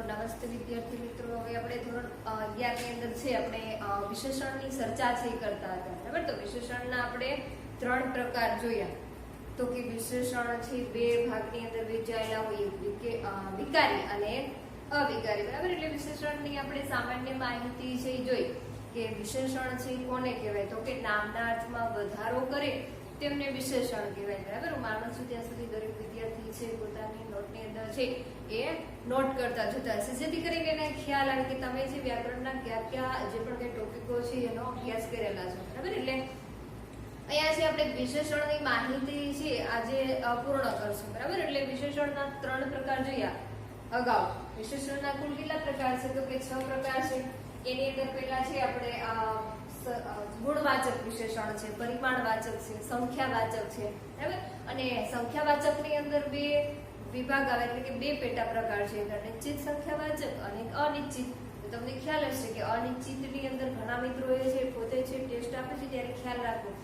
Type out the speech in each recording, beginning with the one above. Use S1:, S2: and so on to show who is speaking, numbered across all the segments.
S1: નમસ્તે વિદ્યાર્થી મિત્રો, હવે આપણે ધોરણ 11 ની અંદર છે આપણે વિશેષણની ચર્ચા છે કરતા હતા, બરાબર? તો વિશેષણના આપણે 3 પ્રકાર જોયા. તો કે વિશેષણ છે બે ભાગની અંદર વહેંચાયેલા હોય, વિકારી અને અવિકારી, બરાબર? એટલે વિશેષણની આપણે સામાન્ય માહિતી છે જોઈ કે વિશેષણ છે કોને કહેવાય, તો કે નામના અર્થમાં વધારો કરે તેમને વિશેષણ કહેવાય, બરાબર? હું માનું છું ત્યાં સુધી દરેક વિદ્યાર્થી છે પોતાની નોટની અંદર છે એ નોટ કરતા જતા હશે, જેથી કરીને એને ખ્યાલ આવે કે તમે જે વ્યાકરણના કયા કયા જે પણ કઈ ટોપિકો છે એનો અભ્યાસ કરેલા છો, બરાબર? એટલે અહીંયા છે આપણે વિશેષણની માહિતી છે આજે પૂર્ણ કરશું, બરાબર? એટલે વિશેષણના 3 પ્રકાર જોયા અગાઉ. વિશેષણના કુલ કેટલા પ્રકાર છે, તો કે 6 પ્રકાર છે. એની અંદર પહેલા છે આપણે ગુણવાચક વિશેષણ છે, પરિમાણવાચક છે, સંખ્યાવાચક છે, બરાબર? અને સંખ્યાવાચકની અંદર 2 વિભાગ આવે, એટલે કે 2 પેટા પ્રકાર છે, નિશ્ચિત સંખ્યાવાચક અને અનિશ્ચિત. તમને ખ્યાલ હશે કે અનિશ્ચિતની અંદર ઘણા મિત્રોએ છે પોતે છે ટેસ્ટ આપે છે ત્યારે ખ્યાલ રાખો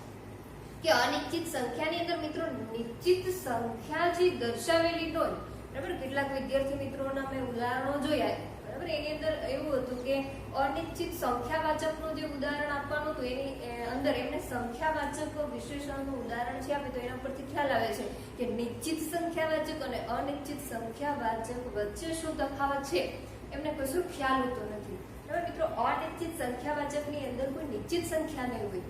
S1: કે અનિશ્ચિત સંખ્યાની અંદર મિત્રો નિશ્ચિત સંખ્યા જે દર્શાવેલી હોય, બરાબર? કેટલાક વિદ્યાર્થી મિત્રોના મેં ઉદાહરણો જોયા, બરાબર? એની અંદર એવું હતું કે અનિશ્ચિત સંખ્યાવાચકનું જે ઉદાહરણ આપવાનું હતું એની અંદર એમને સંખ્યાવાચક વિશેષણનું ઉદાહરણ છે આપે, તો એના પરથી ખ્યાલ આવે છે કે નિશ્ચિત સંખ્યાવાચક અને અનિશ્ચિત સંખ્યાવાચક વચ્ચે શું તફાવત છે એમને કશું ખ્યાલ હોતો નથી, બરાબર મિત્રો? અનિશ્ચિત સંખ્યાવાચકની અંદર કોઈ નિશ્ચિત સંખ્યા નહીં હોય,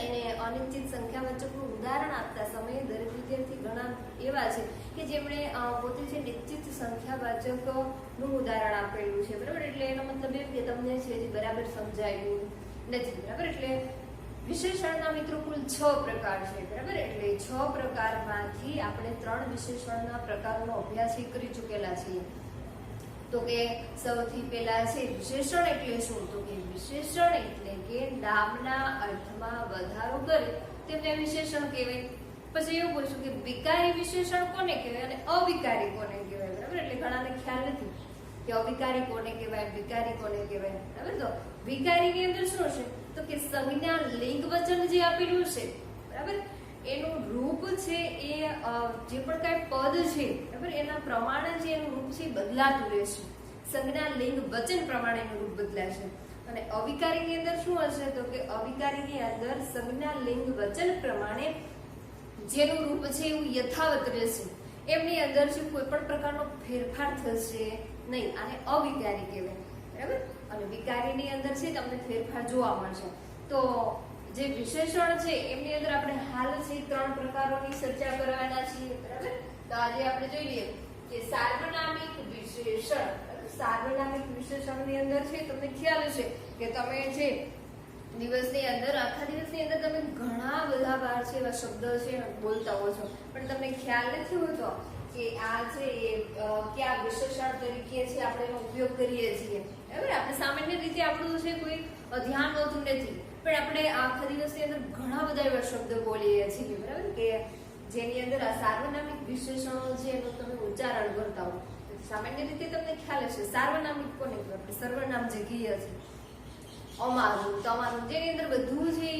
S1: એને અનિશ્ચિત સંખ્યાવાચકનું ઉદાહરણ આપતા સમયે દરેક વિદ્યાર્થી ઘણા એવા છે કે જેમણે પોતે છે નિશ્ચિત સંખ્યાવાચકનું ઉદાહરણ આપેલું છે, બરાબર? એટલે એનો મતલબ એમ કે તમને છે જે બરાબર સમજાયું નથી, બરાબર? એટલે વિશેષણના મિત્રો કુલ 6 પ્રકાર છે, બરાબર? એટલે 6 પ્રકારમાંથી આપણે 3 વિશેષણના પ્રકારોનો અભ્યાસ કરી ચૂકેલા છીએ. તો કે સૌથી પહેલા છે વિશેષણ એટલે શું, તો કે વિશેષણ એટલે કે નામના અર્થમાં વધારો કરે તેમને વિશેષણ કહેવાય. પછી એવું પૂછ્યું કે વિકારી વિશેષણ કોને કહેવાય અને અવિકારી કોને કહેવાય, બરાબર? એટલે ઘણાને ખ્યાલ નથી કે અવિકારી કોને કહેવાય, વિકારી કોને કહેવાય, બરાબર? તો વિકારીની અંદર શું છે, તો કે સંજ્ઞા લિંગ વચન જે આપેલું છે, બરાબર? એનું રૂપ છે એ જે પણ કઈ પદ છે, બરાબર, એના પ્રમાણે જે એનું રૂપ છે બદલાતું રહેશે. સંજ્ઞા લિંગ વચન પ્રમાણે એનું રૂપ બદલાશે. અને અવિકારીની અંદર શું હશે, તો કે અવિકારીની અંદર સંજ્ઞા લિંગ વચન પ્રમાણે જેનું રૂપ છે એવું યથાવત રહેશે, એમની અંદર છે કોઈ પણ પ્રકારનો ફેરફાર થશે નહીં. આને અવિકારી કહેવાય, બરાબર? અને વિકારીની અંદર છે તમને ફેરફાર જોવા મળશે. તો જે વિશેષણ છે એમની અંદર આપણે હાલ છે 3 પ્રકારોની ચર્ચા કરવાના છીએ, બરાબર? તો આજે આપણે જોઈ લઈએ કે સાર્વનામિક વિશેષણ. સાર્વનામિક વિશેષણની અંદર છે તમને ખ્યાલ હશે કે તમે છે દિવસની અંદર આખા દિવસની અંદર તમે ઘણા બધા વાર છે એવા શબ્દ છે બોલતા હો છો, પણ તમને ખ્યાલ નથી હોતો કે આ છે કયા વિશેષણ તરીકે છે આપણે એનો ઉપયોગ કરીએ છીએ, બરાબર? આપણે સામાન્ય રીતે આપણું છે કોઈ ધ્યાન હોતું નથી, પણ આપણે આખા દિવસની અંદર ઘણા બધા એવા શબ્દ બોલીએ છીએ, બરાબર? કે જેની અંદર આ સાર્વનામિક વિશેષણો છે એનું તમે ઉચ્ચારણ કરતા હો. સામાન્ય રીતે તમને ખ્યાલ હશે સાર્વનામિક કોને કહેવાય, આપણે સર્વનામ જે કહીએ છીએ, અમારું, તમારું, જેની અંદર બધું જે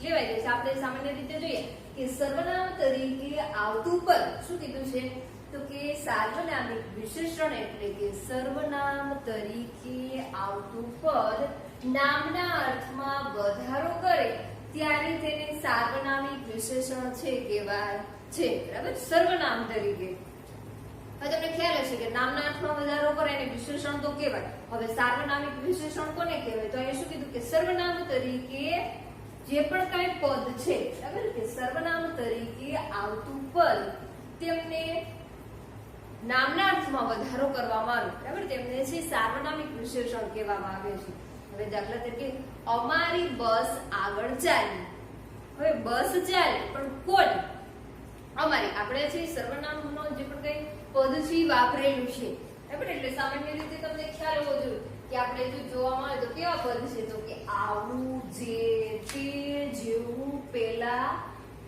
S1: લેવાય જાય છે. આપણે સામાન્ય રીતે જોઈએ કે સર્વનામ તરીકે આવતું પદ શું કીધું છે, તો કે સાર્વનામિક વિશેષણ એટલે કે સર્વનામ તરીકે આવતું પદ નામના અર્થમાં વધારો કરે ત્યારે તેને સાર્વનામિક વિશેષણ છે કહેવાય છે, બરાબર? સર્વનામ તરીકે. હવે તમને ખ્યાલ હશે કે નામના અર્થમાં વધારો કરે એને વિશેષણ તો કહેવાય. હવે સાર્વનામિક વિશેષણ કોને કહેવાય, તો અહીંયા શું કીધું કે સર્વનામ તરીકે જે પણ કઈ પદ છે, બરાબર, કે સર્વનામ તરીકે આવતું પદ તેમને નામના અર્થમાં વધારો કરવામાં આવે, બરાબર, તેમને છે સાર્વનામિક વિશેષણ કહેવામાં આવે છે. હવે દાખલા તરીકે અમારી બસ આગળ ચાલી. હવે બસ ચાલે પણ કોણ? અમારી. આપણે છે સર્વનામનો જે પણ કઈ પદ છે વાપરેલું છે, બરાબર? એટલે સામાન્ય રીતે તમને ખ્યાલ હોવો જોઈએ કે આપણે જો જોવામાં આવે તો કેવા પદ છે, તો કે આવું, જે, તે, જેવું, પેલા,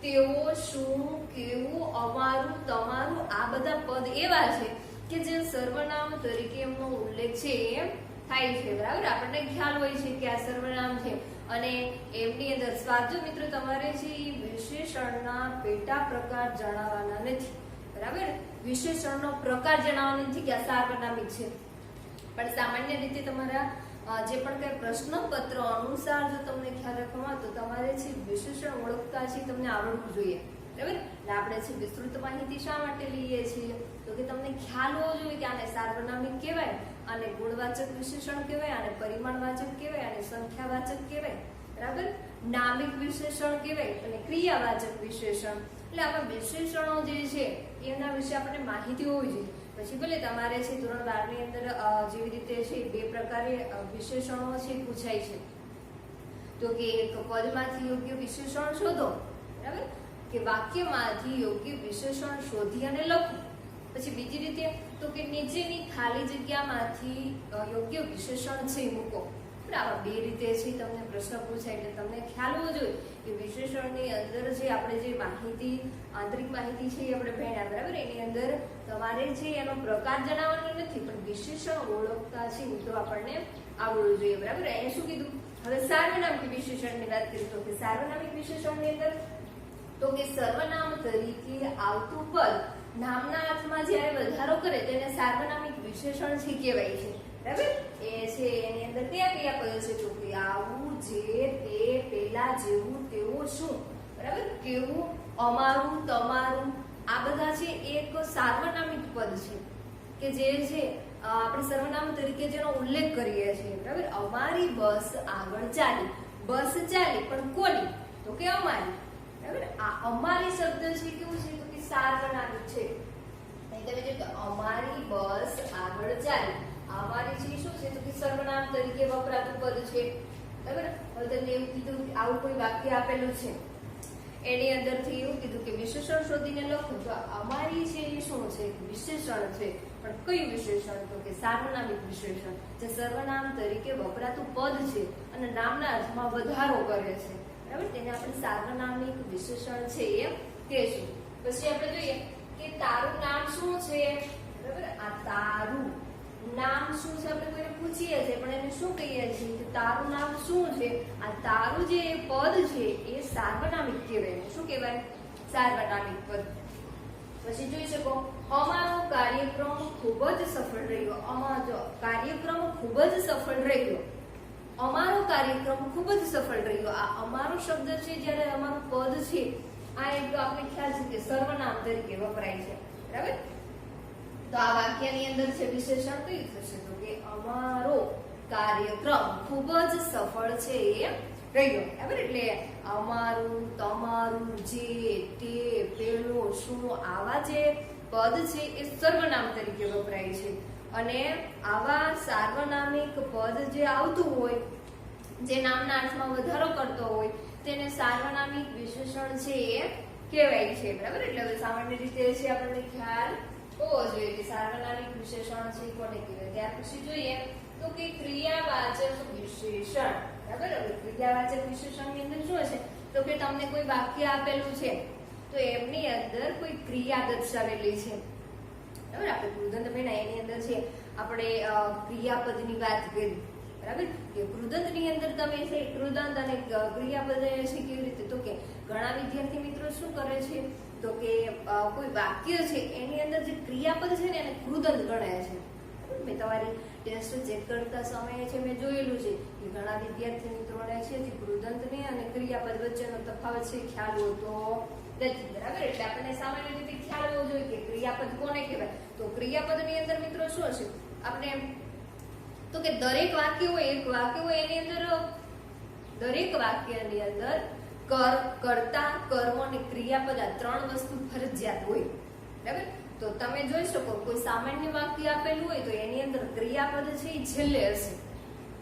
S1: તેઓ, શું, કેવું, અમારું, તમારું, આ બધા પદ એવા છે કે જે સર્વનામ તરીકે એમનો ઉલ્લેખ છે એમ થાય છે, બરાબર? આપણને ખ્યાલ હોય છે કે આ સર્વનામ છે અને એમની અંદર સ્વાધ્યાય મિત્રો તમારે છે વિશેષણના પેટા પ્રકાર જણાવવાના નથી, બરાબર. વિશેષણનો પ્રકાર જણાવવાનો નથી કે આ સાર્વનામિક છે, પણ સામાન્ય રીતે તમારા જે પણ કઈ પ્રશ્નપત્ર અનુસાર જો તમને ખ્યાલ રાખવામાં તો તમારે છે વિશેષણ ઓળખતા છે તમને આવડવું જોઈએ, બરાબર. એટલે આપણે છે વિસ્તૃત માહિતી શા માટે લઈએ છીએ તો કે તમને ખ્યાલ હોવો જોઈએ કે આને સાર્વનામિક કહેવાય, આને ગુણવાચક વિશેષણ કહેવાય, આને પરિમાણવાચક કહેવાય, આને સંખ્યાવાચક કહેવાય, બરાબર. નામિક વિશેષણ કહેવાય અને ક્રિયાવાચક વિશેષણ. એટલે આવા વિશેષણો જે છે એના વિશે આપણને માહિતી હોવી જોઈએ. પછી ભલે તમારે છે ધોરણ 12 ની અંદર જેવી રીતે છે બે પ્રકારે વિશેષણો છે પૂછાય છે, તો કે એક પદમાંથી યોગ્ય વિશેષણ શોધો, બરાબર, કે વાક્યમાંથી યોગ્ય વિશેષણ શોધી અને લખો. પછી બીજી રીતે તો કે નીચેની ખાલી જગ્યામાંથી યોગ્ય વિશેષણ છે મૂકો. આવા બે રીતે છે તમને પ્રશ્ન પૂછાય એટલે તમને ખ્યાલ હોવો જોઈએ કે વિશેષણની અંદર જે આપણે જે માહિતી આંતરિક માહિતી છે એ આપણે ભણ્યા, બરાબર. એની અંદર તમારે છે એનો પ્રકાર જણાવવાનો નથી, પણ વિશેષણ ઓળખતા છે મિત્રો આપણને આવડવું જોઈએ, બરાબર. અહીંયા શું કીધું? હવે સાર્વનામિક વિશેષણની વાત કરીએ તો કે સાર્વનામિક વિશેષણની અંદર તો કે સર્વનામ તરીકે આવતું પદ નામના અર્થમાં જ્યારે વધારો કરે તેને સાર્વનામિક વિશેષણ છે કહેવાય છે, બરાબર. એ છે એની અંદર કયા કયા પદ છે તો કે આવું, જે, તે, પેલા, જેવું, તેવું, શું, બરાબર, કેવું, અમારું, તમારું, આ બધા છે એક સાર્વનામિક પદ છે કે જે છે આપણે સર્વનામ તરીકે જેનો ઉલ્લેખ કરીએ છીએ, બરાબર. અમારી બસ આગળ ચાલી, બસ ચાલી પણ કોની તો કે અમારી, બરાબર. આ અમારી શબ્દ છે કેવું છે તો કે સાર્વનામિક છે. તમે જો અમારી બસ આગળ ચાલી, અમારી છે શું છે તો કે સર્વનામ તરીકે વપરાતું પદ છે, બરાબર. હવે તમને એવું કીધું કે આવું કોઈ વાક્ય આપેલું છે એની અંદરથી એવું કીધું કે વિશેષણ શોધીને લખો. તો અમારી છે એ શું છે? વિશેષણ છે, પણ કયું વિશેષણ તો કે સાર્વનામિક વિશેષણ, જે સર્વનામ તરીકે વપરાતું પદ છે અને નામના અર્થમાં વધારો કરે છે, બરાબર. તેને આપણે સાર્વનામિક વિશેષણ છે એમ કહેશું. પછી આપણે જોઈએ કે તારું નામ શું છે, બરાબર. આ તારું નામ શું છે આપણે કોઈને પૂછીએ છીએ પણ એને શું કહીએ છીએ કે તારું નામ શું છે? આ તારું જે પદ છે એ સાર્વનામિક કહેવાય. શું કહેવાય? સાર્વનામિક પદ. પછી જોઈ શકો અમારો કાર્યક્રમ ખૂબ જ સફળ રહ્યો. અમારો કાર્યક્રમ ખૂબ જ સફળ રહ્યો. અમારો કાર્યક્રમ ખૂબ જ સફળ રહ્યો. આ અમારો શબ્દ છે જ્યારે અમારું પદ છે આ એક તો આપણે ખ્યાલ છે કે સર્વનામ તરીકે વપરાય છે, બરાબર. તો આ વાક્યની અંદર છે વિશેષણ કયું થશે તો કે અમારો કાર્યક્રમ ખૂબ જ સફળ છે એ રહ્યો, બરાબર. એટલે અમારું, તમારું, જે, તે, પેલું, શું, આવા જે પદ છે એ સર્વનામ તરીકે વપરાય છે. અને આવા સાર્વનામિક પદ જે આવતું હોય જે નામના અર્થમાં વધારો કરતો હોય તેને સાર્વનામિક વિશેષણ છે એ કહેવાય છે, બરાબર. એટલે હવે સામાન્ય રીતે છે આપણને ખ્યાલ હોવો જોઈએ કે સાર્વનામિક વિશેષણ છે કોને કહેવાય. ત્યાર પછી જોઈએ તો કે ક્રિયાવાચક વિશેષણ, બરાબર. હવે ક્રિયાવાચક વિશેષણની અંદર શું છે તો કે તમને કોઈ વાક્ય આપેલું છે તો એમની અંદર કોઈ ક્રિયા દર્શાવેલી છે, બરાબર. આપણે કૃદંત ભણ્યા એની અંદર છે આપણે ક્રિયાપદની વાત કરી, બરાબર. કે કૃદંતની અંદર તમે છે કૃદંત અને ક્રિયાપદ છે કેવી રીતે તો કે ઘણા વિદ્યાર્થી મિત્રો શું કરે છે તો કે કોઈ વાક્ય છે એની અંદર જે ક્રિયાપદ છે ને એને કૃદંત ગણે છે. મેં તમારી ટેસ્ટ ચેક કરતા સમયે છે મેં જોયેલું છે કે ઘણા વિદ્યાર્થી મિત્રોને છે જે કૃદંતની અને ક્રિયાપદ વચ્ચેનો તફાવત છે ખ્યાલ હોતો નથી, બરાબર. એટલે આપણને સામાન્ય રીતે ખ્યાલ હોવો જોઈએ કે ક્રિયાપદ કોને કહેવાય. તો ક્રિયાપદની અંદર મિત્રો શું હશે આપણે તો કે દરેક વાક્ય હોય એક વાક્ય હોય એની અંદર દરેક વાક્યની અંદર કર્તા, કર્મ અને ક્રિયાપદ આ ત્રણ વસ્તુ ફરજિયાત હોય, બરાબર. તો તમે જોઈ શકો કોઈ સામાન્ય વાક્ય આપેલું હોય તો એની અંદર ક્રિયાપદ છે એ છેલ્લે હશે,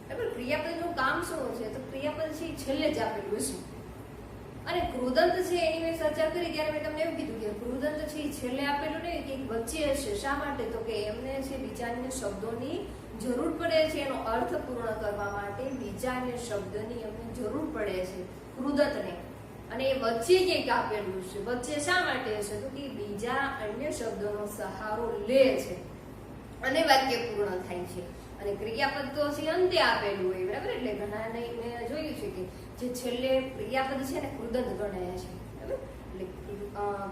S1: બરાબર. ક્રિયાપદનું કામ શું છે તો ક્રિયાપદ છે એ છેલ્લે જ આપેલું હશે. અને કૃદંત છે એની મેં ચર્ચા કરી ત્યારે મેં તમને એવું કીધું કે કૃદંત છે એ છેલ્લે આપેલું નહીં કે વચ્ચે હશે. શા માટે તો કે એમને છે બીજાન્ય શબ્દોની જરૂર પડે છે, એનો અર્થ પૂર્ણ કરવા માટે બીજાન્ય શબ્દની એમને જરૂર પડે છે કૃદંતને. અને એ વચ્ચે ક્યાંક આપેલું છે. વચ્ચે શા માટે છે તો કે બીજા અન્ય શબ્દોનો સહારો લે છે અને વાક્ય પૂર્ણ થાય છે. અને ક્રિયાપદ તો છે અંતે આપેલું હોય, બરાબર. એટલે ઘણા મેં જોયું છે કે જે છેલ્લે ક્રિયાપદ છે ને કૃદંત ગણાય છે, બરાબર? એટલે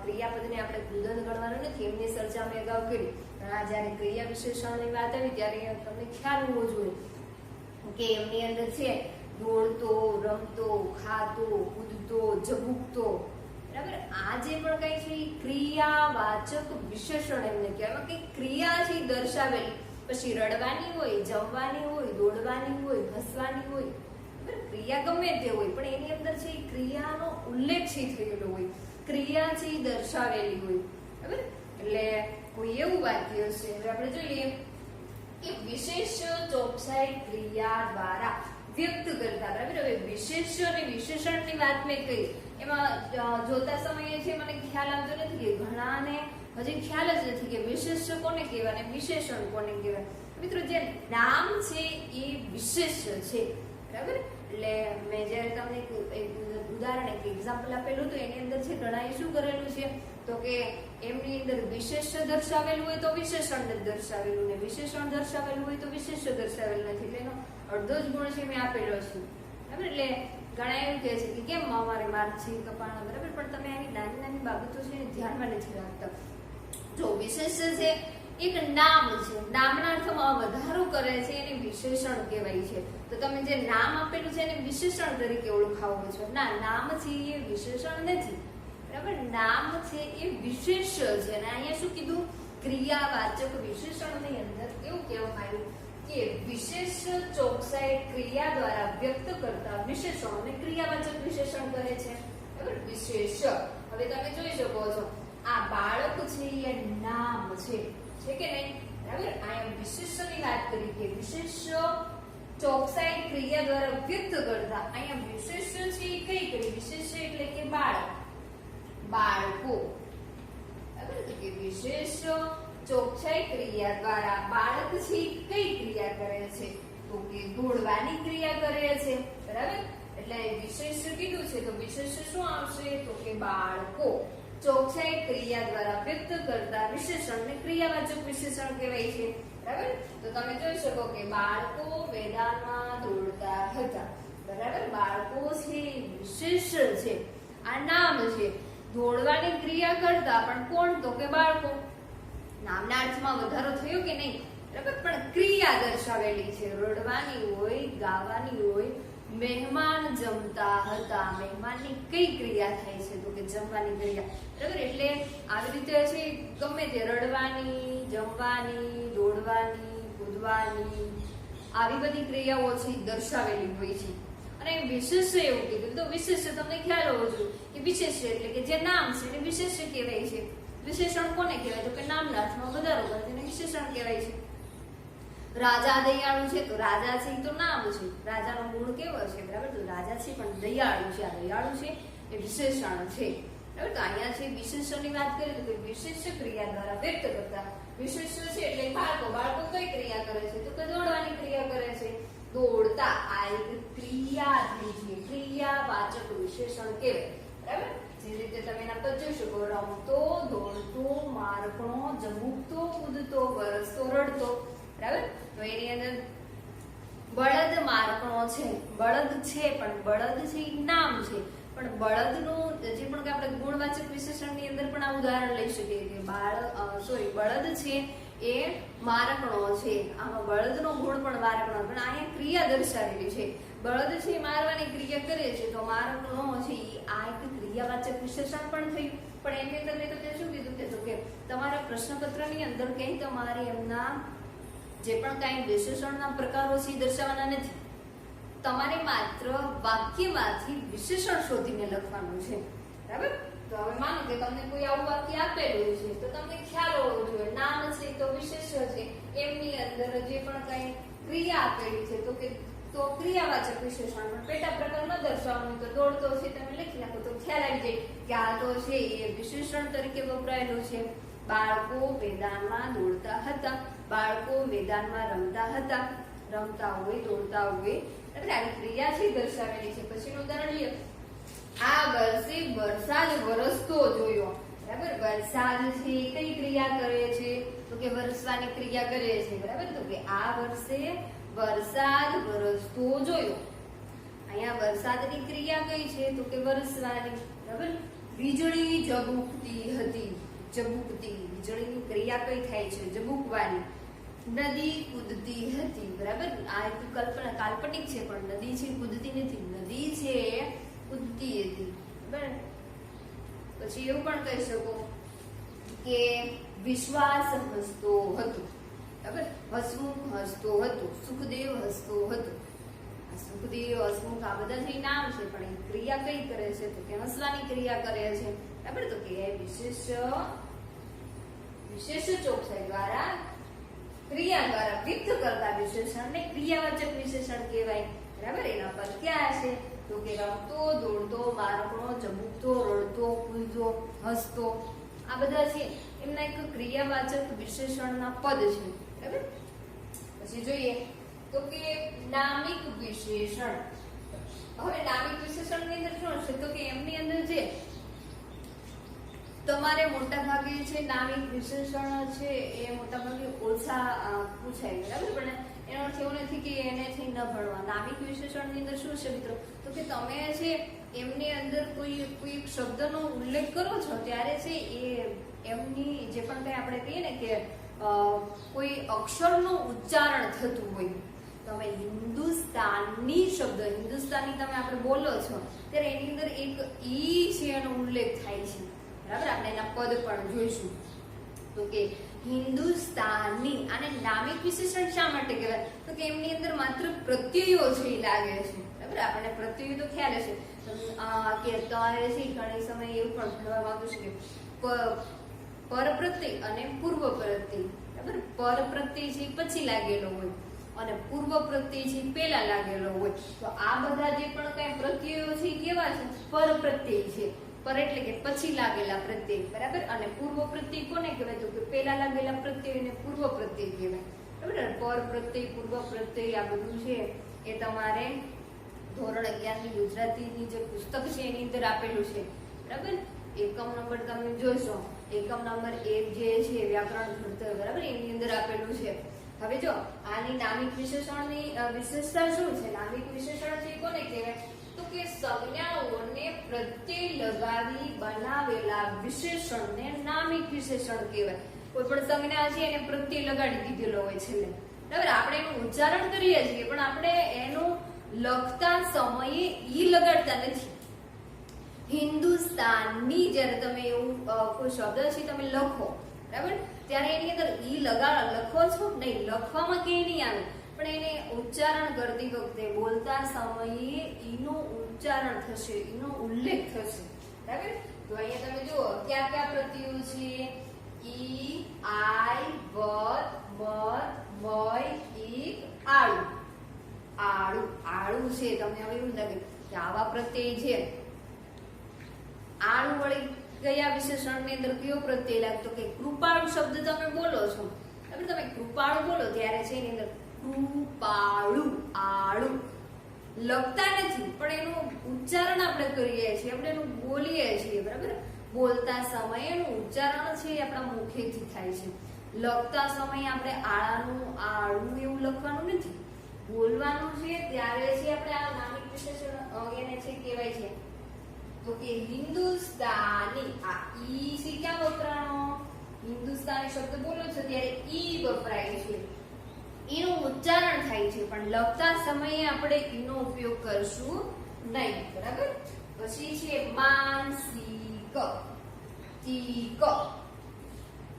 S1: ક્રિયાપદને આપણે કૃદંત ગણવાનું નથી, એમની ચર્ચા મેં અગાઉ કરી. આ જ્યારે ક્રિયા વિશેષણની વાત આવી ત્યારે તમને ખ્યાલ હોવો જોઈએ કે એમની અંદર છે દોડતો, રમતો, ખાતો, કૂદતો, ઝબૂકતો, બરાબર? આ જે પણ કઈ છે એ ક્રિયાવાચક વિશેષણ એમને કહેવાય. કે ક્રિયા છે દર્શાવેલી, પછી રડવાની હોય, જમવાની હોય, દોડવાની હોય, હસવાની હોય, બરાબર? ક્રિયા ગમે તે હોય પણ એની અંદર છે ક્રિયાનો ઉલ્લેખ છે થયેલો હોય, ક્રિયા છે દર્શાવેલી હોય, બરાબર? એટલે કોઈ એવું વાક્ય છે, હવે આપણે જોઈએ કે વિશેષ ચોકસાઈ ક્રિયા દ્વારા વ્યક્ત કરતા, બરાબર? હવે વિશેષ અને વિશેષણની વાત મેં કહી, એમાં જોતા સમયે છે મને ખ્યાલ આવતો નથી કે ઘણાને હજી ખ્યાલ જ નથી કે વિશેષ કોને કહેવાય અને વિશેષણ કોને કહેવાય. મિત્રો, જે નામ છે એ વિશેષ છે, બરાબર? એટલે મેં જ્યારે તમને એક ઉદાહરણ, એક એક્ઝામ્પલ આપેલું હતું, એની અંદર છે ઘણાએ શું કરેલું છે તો કે એમની અંદર વિશેષ દર્શાવેલું હોય તો વિશેષણ દર્શાવેલું, ને વિશેષણ દર્શાવેલું હોય તો વિશેષ દર્શાવેલું નથી. એટલે એનો અડધો જ ગુણ છે મેં આપેલો છે, બરાબર? એટલે ઘણા એવું કહે છે કે કેમ અમારે માર્ક છે કપાણા, બરાબર? પણ તમે આવી નાની નાની બાબતો છે ધ્યાનમાં નથી રાખતા. જો વિશેષ છે એક નામ છે, નામના અર્થમાં વધારો કરે છે એને વિશેષણ કહેવાય છે. તો તમે જે નામ આપેલું છે એને વિશેષણ તરીકે ઓળખાવો છો. ના, નામ છે એ વિશેષણ નથી, બરાબર? નામ છે એ વિશેષ છે. અને અહીંયા શું કીધું? ક્રિયાવાચક વિશેષણની અંદર એવું કહેવામાં આવ્યું કે વિશેષ ચોકસાઈ ક્રિયા દ્વારા વ્યક્ત કરતા વિશેષણોને ક્રિયાવાચક વિશેષણ કહે છે, બરાબર? વિશેષ. હવે તમે જોઈ શકો છો આ બાળક છે એ નામ છે કે નહીં, બરાબર? અહીંયા વિશેષની વાત કરી કે વિશેષ ચોકસાઈ ક્રિયા દ્વારા વ્યક્ત કરતા, અહીંયા વિશેષ છે એ કઈ કરી? વિશેષ એટલે કે બાળક, બાળકો, બરાબર? કે વિશેષ ચોકસાઈ ક્રિયા દ્વારા બાળક છે કઈ ક્રિયા કરે છે તો કે દોડવાની ક્રિયા કરે છે, બરાબર? એટલે વિશેષ કીધું છે તો વિશેષ શું આવશે તો કે બાળકો. ચોકસાઈ ક્રિયા દ્વારા વ્યક્ત કરતા વિશેષણને ક્રિયાવાચક વિશેષણ કહેવાય છે, બરાબર? તો તમે જોઈ શકો કે બાળકો મેદાનમાં દોડતા હતા, બરાબર? બાળકો છે વિશેષ છે, આ નામ છે. દોડવાની ક્રિયા કરતા પણ કોણ તો કે બાળકો. નામના અર્થમાં વધારો થયો કે નહીં, બરાબર? પણ ક્રિયા દર્શાવેલી છે, રડવાની હોય, ગાવાની હોય. મહેમાન જમતા હતા, મહેમાનની કઈ ક્રિયા થાય છે તો કે જમવાની ક્રિયા, બરાબર? એટલે આવી રીતે છે ગમે તે રડવાની, જમવાની, દોડવાની, કૂદવાની, આવી બધી ક્રિયાઓ છે દર્શાવેલી હોય છે. અને વિશેષ એવું કીધું તો વિશેષ તમને ખ્યાલ હોવો જોઈએ કે વિશેષ એટલે કે જે નામ છે એને વિશેષ કહેવાય છે. વિશેષણ કોને કહેવાય તો કે નામના અર્થમાં વધારો કરે તેને વિશેષણ કહેવાય છે. રાજા દયાળુ છે તો રાજા છે એ તો નામ છે, રાજાનો ગુણ કેવો છે, બરાબર? તો રાજા છે પણ દયાળુ છે, આ દયાળુ છે એ વિશેષણ છે, બરાબર? તો અહીંયા છે વિશેષણની વાત કરીએ તો કે વિશેષ ક્રિયા દ્વારા વ્યક્ત કરતા વિશેષ છે એટલે બાળકો. બાળકો કઈ ક્રિયા કરે છે તો કે દોડવાની ક્રિયા કરે છે. દોડતા આ એક ક્રિયા થઈ છે, ક્રિયાવાચક વિશેષણ કહેવાય, બરાબર? જે રીતે તમે એના પર જોઈ શકો, રમતો, દોડતો, મારકણો, ઝબૂકતો, કૂદતો, વરસતો, રડતો, બરાબર? તો એની અંદર બળદ મારકણો છે, બળદ છે પણ બળદ છે એ નામ છે, પણ બળદનું જે પણ કે આપણે ગુણવાચક વિશેષણની અંદર પણ આ ઉદાહરણ લઈ શકીએ કે બળદ છે એ મારકણો છે. આમાં બળદનો ગુણ પણ મારકણો, પણ અહીંયા ક્રિયા દર્શાવેલી છે. બળદ છે મારવાની ક્રિયા કરે છે તો મારકણો છે આ એક ક્રિયાવાચક વિશેષણ પણ થયું. પણ એની અંદર મેં તમને શું કીધું કે તમારા પ્રશ્નપત્રની અંદર ક્યાંય તમારે એમના જે પણ કાંઈ વિશેષણના પ્રકારો છે એ દર્શાવવાના નથી. તમારે માત્ર વાક્યમાંથી વિશેષણ શોધીને લખવાનું છે, બરાબર? તો હવે માનો કે તમને કોઈ આવું વાક્ય આપેલું છે તો તમને ખ્યાલ હોવો જોઈએ નામ છે તો વિશેષ છે, એમની અંદર જે પણ કાંઈ ક્રિયા આપેલી છે તો ક્રિયાવાચક વિશેષણ, પણ પેટા પ્રકાર ન દર્શાવવાનું તો દોડતો છે તમે લખી નાખો તો ખ્યાલ આવી જાય કે આ તો છે એ વિશેષણ તરીકે વપરાયેલું છે. બાળકો મેદાનમાં દોડતા હતા, બાળકો મેદાનમાં રમતા હતા, રમતા હોય, દોડતા હોય, એટલે આવી ક્રિયા છે દર્શાવેલી છે. પછીનું ઉદાહરણ લઈએ. આ વર્ષે વરસાદ વરસતો જોયો, બરાબર? વરસાદ છે કઈ ક્રિયા કરે છે તો કે વરસવાની ક્રિયા કરે છે, બરાબર? તો કે આ વર્ષે વરસાદ વરસતો જોયો. અહીંયા વરસાદની ક્રિયા કઈ છે તો કે વરસવાની, બરાબર. વીજળી ઝબૂકતી હતી, ઝબૂકતી, વીજળીની ક્રિયા કઈ થાય છે ઝબૂકવાની. નદી કૂદતી હતી, બરાબર. આ એક કલ્પના કાલ્પનિક છે, પણ નદી છે કૂદતી નથી, નદી છે કૂદતી હતી, બરાબર. પછી એવું પણ કહી શકો કે વિશ્વાસ હસતો હતો, બરાબર. હસમુખ હસતો હતો, સુખદેવ હસતો હતો. સુખદેવ, હસમુખ આ બધા જે નામ છે, પણ એ ક્રિયા કઈ કરે છે તો કે હસવાની ક્રિયા કરે છે, બરાબર. તો કે વિશેષ ચોકસાઈ દ્વારા ક્રિયા દ્વારા વ્યક્ત કરતા વિશેષણને ક્રિયાવાચક વિશેષણ કહેવાય, બરાબર. એના પર ક્યાં છે તો કે રમતો, દોડતો, બાળકનો, ઝબૂકતો, રડતો, કૂદતો, હસતો, આ બધા છે એમના એક ક્રિયાવાચક વિશેષણના પદ છે, બરાબર. પછી જોઈએ તો કે નામિક વિશેષણ. હવે નામિક વિશેષણની અંદર શું છે તો કે એમની અંદર જે તમારે મોટા ભાગે છે નામિક વિશેષણ છે એ મોટા ભાગે ઓછા પૂછાય, બરાબર. પણ એનો અર્થ એવો નથી કે એનેથી ન ભણવા. નામિક વિશેષણની અંદર શું છે મિત્રો તો કે તમે છે એમની અંદર કોઈ એક શબ્દનો ઉલ્લેખ કરો છો ત્યારે છે એ એમની જે પણ કંઈ આપણે કહીએ ને કે કોઈ અક્ષરનું ઉચ્ચારણ થતું હોય, તમે હિન્દુસ્તાની શબ્દ, હિન્દુસ્તાની તમે આપણે બોલો છો ત્યારે એની અંદર એક ઈ છે એનો ઉલ્લેખ થાય છે, બરાબર. આપણે એના પદ પણ જોઈશું તો કે હિન્દુસ્તાની. આને નામિક વિશેષણ શા માટે કહેવાય તો કે એમની અંદર માત્ર પ્રત્યયો છે એ લાગે છે, બરાબર. આપણને પ્રત્યયો તો ખ્યાલ હશે કે તમારે છે ઘણી સમય એવું પણ ભણવા માંગુ છું કે પરપ્રત્યય અને પૂર્વ પ્રત્યય, બરાબર. પરપ્રત્યય છે પછી લાગેલો હોય અને પૂર્વ પ્રત્યય છે પહેલા લાગેલો હોય. તો આ બધા જે પણ કઈ પ્રત્યયો છે કેવા છે પરપ્રત્યય છે. પર એટલે કે પછી લાગેલા પ્રત્યય, બરાબર. અને પૂર્વ પ્રત્યય કોને કહેવાય તો કે પહેલા લાગેલા પ્રત્યયને પૂર્વ પ્રત્યય કહેવાય, બરાબર. પર પ્રત્યય, પૂર્વ પ્રત્યય આ બધું છે એ તમારે ધોરણ 11 ની ગુજરાતીની જે પુસ્તક છે એની અંદર આપેલું છે, બરાબર. એકમ નંબર તમે જોશો, એકમ નંબર 1 જે છે વ્યાકરણ ઘડતર, બરાબર, એની અંદર આપેલું છે. હવે જો આની નામિક વિશેષણની વિશેષતા શું છે? નામિક વિશેષણ છે કોને કહેવાય તો કે સંજ્ઞાઓને પ્રત્યય લગાવી બનાવેલા વિશેષણને નામિક વિશેષણ કહેવાય. કોઈ પણ સંજ્ઞા છે એને પ્રત્યય લગાડી દીધેલો હોય છે, બરાબર. આપણે એનું ઉચ્ચારણ કરીએ છીએ પણ આપણે એનું લખતા સમયે ઈ લગાડતા નથી. હિન્દુસ્તાની જ્યારે તમે એવું કોઈ શબ્દ છે તમે લખો, બરાબર, ત્યારે એની અંદર ઈ લખો છો નહીં, લખવામાં કે નહીં આવે, પણ એને ઉચ્ચારણ કરતી વખતે બોલતા સમયે ઈનું ઉચ્ચારણ થશે, ઈનો ઉલ્લેખ થશે, બરાબર. તો અહીંયા તમે જુઓ કયા કયા પ્રત્યયો છે ઈ, આઈ, વત, મત, વય, ઈક, આળુ. આળુ, આળુ છે. તમને હવે એવું લાગે કે આવા પ્રત્યય છે. આળુ વળી કયા વિશેષણની અંદર કયો પ્રત્યય લાગતો કે કૃપાળુ શબ્દ તમે બોલો છો, બરાબર. તમે કૃપાળુ બોલો ત્યારે છે એની અંદર કૃપાળુ, આળુ લખતા નથી પણ એનું ઉચ્ચારણ આપણે કરીએ છીએ, આપણે એનું બોલીએ છીએ, બરાબર. બોલતા સમયે એનું ઉચ્ચારણ છે એ આપણા મુખેથી થાય છે. લખતા સમયે આપણે આળાનું, આળું એવું લખવાનું નથી, બોલવાનું છે ત્યારે છે આપણે આ નામિક વિશેષણ એને છે કહેવાય છે તો કે હિન્દુસ્તાની. આ ઈ છે ક્યાં વપરાણો? હિન્દુસ્તાની શબ્દ બોલો છો ત્યારે ઈ વપરાય છે, એનું ઉચ્ચારણ થાય છે, પણ લખતા સમયે આપણે એનો ઉપયોગ કરશું નહીં, બરાબર. પછી છે માનસિક, ઈક.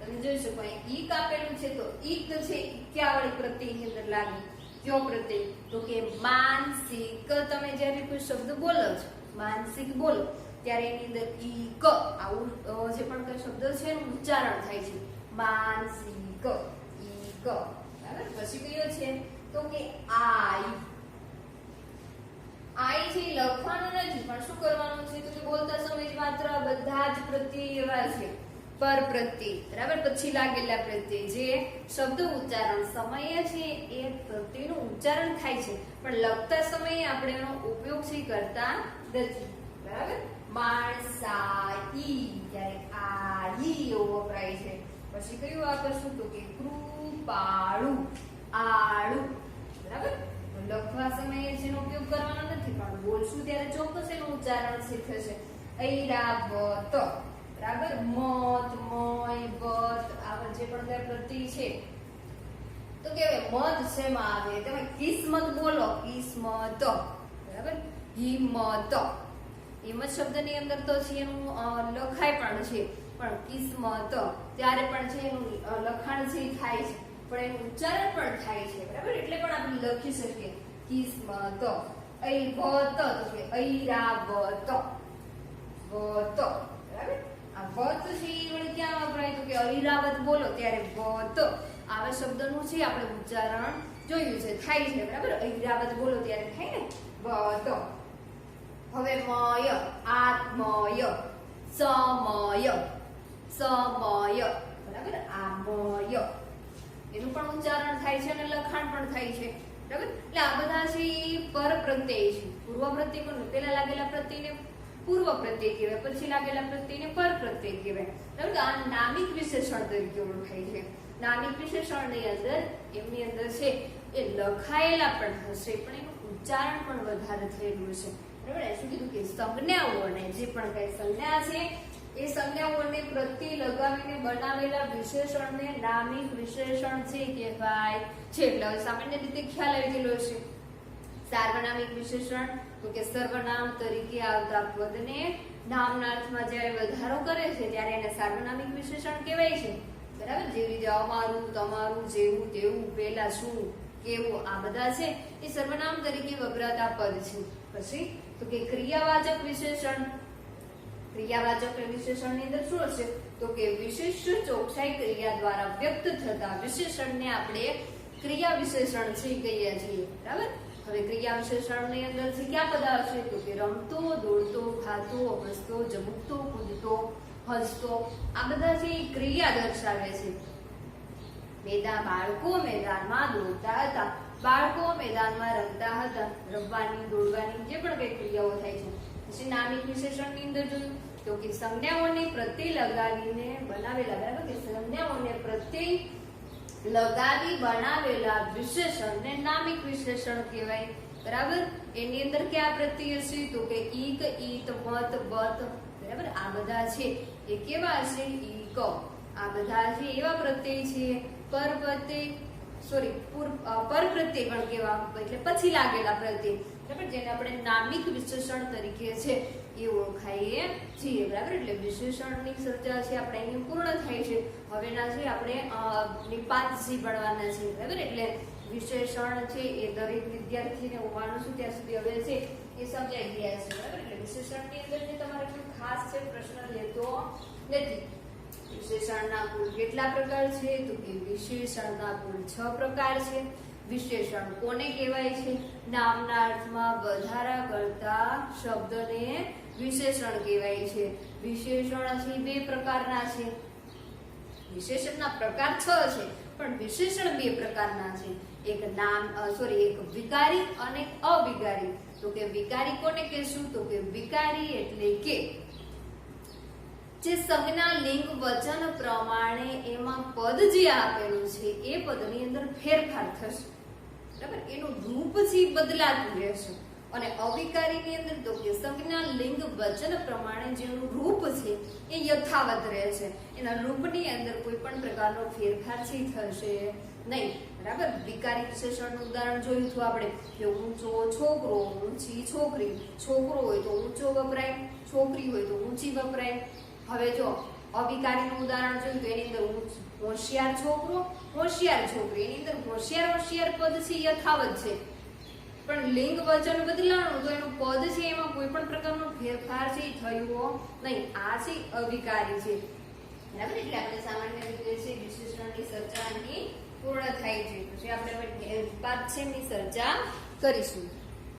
S1: તમે જોઈ શકો ઈક આપેલું છે તો ઈક છે ક્યાં વાળી પ્રત્યયની અંદર લાગે, કયો પ્રત્યય તો કે માનસિક. તમે જ્યારે કોઈ શબ્દ બોલો છો, માનસિક બોલો ત્યારે એની અંદર ઈક આવું જે પણ કોઈ શબ્દ છે એનું ઉચ્ચારણ થાય છે, માનસિક, ઈક, બરાબર. પછી કયો છે તો કે આઈ. આઈ છે લખવાનું નથી પણ શું કરવાનું છે તો કે બોલતા સમયે માત્ર બધા જ પ્રત્યય એવા છે પર પ્રત્યય, બરાબર. પછી લાગેલા પ્રત્યય જે શબ્દ ઉચ્ચારણ સમયે છે એ પ્રત્યયનું ઉચ્ચારણ થાય છે પણ લખતા સમયે આપણે એનો ઉપયોગ છે કરતા નથી, બરાબર. માણસાઈ ત્યારે આઈ એવો વપરાય છે. પછી કયું વાપરશું તો કે કૃપાળુ, આળુ, બરાબર. લખવા લખવા સમયે જેનો ઉપયોગ કરવાનો નથી, પણ બોલશું ત્યારે ચોક્કસ એનું ઉચ્ચારણ થશે. ઐરાવત, બરાબર. મત, મય, બત, આવા જે પણ કઈ પ્રત્યય છે તો કેવાય મત શેમાં આવે? તમે કિસ્મત બોલો, કિસ્મત, બરાબર. હિંમત, હિંમત શબ્દની અંદર તો છે એનું લખાય પણ છે, પણ કિસ્મત ત્યારે પણ છે એનું લખાણ છે થાય છે, પણ એનું ઉચ્ચારણ પણ થાય છે, બરાબર. એટલે પણ આપણે લખી શકીએ કિસ્મત. ઐવત તો કે ઐરાવત, વત, બરાબર. આ વત છે એ વળી ક્યાં વપરાય? તો કે ઐરાવત બોલો ત્યારે વત, આવા શબ્દનું છે આપણે ઉચ્ચારણ જોયું છે, થાય છે, બરાબર. ઐરાવત બોલો ત્યારે થાય ને વત. હવે મય, આત્મય, સમય, સમય, બરાબર. આમય, એનું પણ ઉચ્ચારણ થાય છે અને લખાણ પણ થાય છે, બરાબર. એટલે આ બધા છે પર પ્રત્યય છે. પૂર્વ પ્રત્યય કોણ? પેલા લાગેલા પ્રત્યયને પૂર્વ પ્રત્યય કહેવાય, પછી લાગેલા પ્રત્યયને પર પ્રત્યય કહેવાય, બરાબર. આ નામિક વિશેષણ તરીકે ઓળખાય છે. નામિક વિશેષણની અંદર એમની અંદર છે એ લખાયેલા પણ હશે, પણ એનું ઉચ્ચારણ પણ વધારે થયેલું છે, બરાબર. શું કીધું કે સંજ્ઞાઓને, જે પણ કઈ સંજ્ઞા છે એ સંજ્ઞાઓને પ્રત્યય લગાવીને બનાવેલા વિશેષણને નામિક વિશેષણ છે કહેવાય છે. એટલે હવે સામાન્ય રીતે ખ્યાલ આવી ગયેલો છે. સાર્વનામિક વિશેષણ તો કે સર્વનામ તરીકે આવતા પદને નામના અર્થમાં જ્યારે વધારો કરે છે ત્યારે એને સાર્વનામિક વિશેષણ કહેવાય છે, બરાબર. જેવી રીતે અમારું, તમારું, જેવું, તેવું, પેલા, શું, કેવું, આ બધા છે એ સર્વનામ તરીકે વપરાતા પદ છે. પછી તો કે ક્રિયાવાચક વિશેષણ. ક્રિયાવાચક વિશેષણની અંદર શું હશે? તો કે વિશિષ્ટ ચોકસાઈ ક્રિયા દ્વારા વ્યક્ત થતા વિશેષણને આપણે ક્રિયા વિશેષણ છે કહીએ છીએ, બરાબર. હવે ક્રિયા વિશેષણની અંદર છે ક્યાં પદ આવશે? તો કે રમતો, દોડતો, ખાતો, હસતો, જમતો, કૂદતો, હસતો, આ બધા છે એ ક્રિયા દર્શાવે છે. બાળકો મેદાનમાં દોડતા હતા, બાળકો મેદાનમાં રમતા હતા. રમવાની, દોડવાની જે પણ કઈ ક્રિયાઓ થાય છે. પછી નામિક વિશેષણની અંદર જોયું તો કે સંજ્ઞાઓને પ્રત્યય લગાવીને બનાવેલા, બરાબર. કે સંજ્ઞાઓને પ્રત્યય લગાવી બનાવેલા વિશેષણને નામિક વિશેષણ કહેવાય, બરાબર. એની અંદર કયા પ્રત્યય છે? તો કે ઈક, ઈત, મત, બત, બરાબર. આ બધા છે એ કેવા છે? ઈક. આ બધા છે એવા પ્રત્યય છે પર પ્રત્યય, સોરી પર પ્રત્યય પણ કેવા, એટલે પછી લાગેલા પ્રત્યય, બરાબર. જેને આપણે નામિક વિશેષણ તરીકે છે એ ઓળખાઈએ છીએ, બરાબર. એટલે વિશેષણની ચર્ચા છે આપણે અહીં પૂર્ણ થાય છે. હવેના છે આપણે નિપાત છે ભણવાના છે, બરાબર. એટલે વિશેષણ છે એ દરેક વિદ્યાર્થીને હું માનું છું ત્યાં સુધી હવે છે એ સમજાઈ ગયા છે, બરાબર. એટલે વિશેષણની અંદર જે તમારે કોઈ ખાસ છે પ્રશ્ન લેતો નથી. વિશેષણના કુલ કેટલા પ્રકાર છે? તો કે વિશેષણના કુલ 6 પ્રકાર છે. વિશેષણ કોને કહેવાય છે? નામના અર્થમાં વધારા કરતા શબ્દને વિશેષણ કહેવાય છે. વિશેષણ છે 2 પ્રકારના છે. વિશેષણના પ્રકાર 6 છે, પણ વિશેષણ 2 પ્રકારના છે. એક વિકારી અને અવિકારી. તો કે વિકારી કોને કહેશું? તો કે વિકારી એટલે કે જે સંજ્ઞા, લિંગ, વચન પ્રમાણે એમાં પદ જે આપેલું છે એ પદની અંદર ફેરફાર થશે, બરાબર. એનું રૂપ છે બદલાતું રહેશે. અને અવિકારીની અંદર તો કે સંજ્ઞા, લિંગ, વચન પ્રમાણે જેનું રૂપ છે એ યથાવત રહેશે. એના રૂપની અંદર કોઈ પણ પ્રકારનો ફેરફાર છે થશે નહીં, બરાબર. વિકારી વિશેષણનું ઉદાહરણ જોયું હતું આપણે કે ઊંચો છોકરો, ઊંચી છોકરી. છોકરો હોય તો ઊંચો વપરાય, છોકરી હોય તો ઊંચી વપરાય. હવે જો અવિકારીનું ઉદાહરણ જોયું તો એની અંદર હોશિયાર છોકરો, હોશિયાર છોકરી. એની અંદર હોશિયાર હોશિયાર પદ છે યથાવત છે, પણ લિંગ વચન બદલાણું તો એનું પદ છે એમાં કોઈ પણ પ્રકારનો ફેરફાર છે થયો નહીં. આ છે અવિકારી છે, બરાબર. એટલે આપણે સામાન્ય રીતે છે વિશેષણની ચર્ચા અહીં પૂર્ણ થાય છે. પછી આપણે નિપાત છે એની ચર્ચા કરીશું.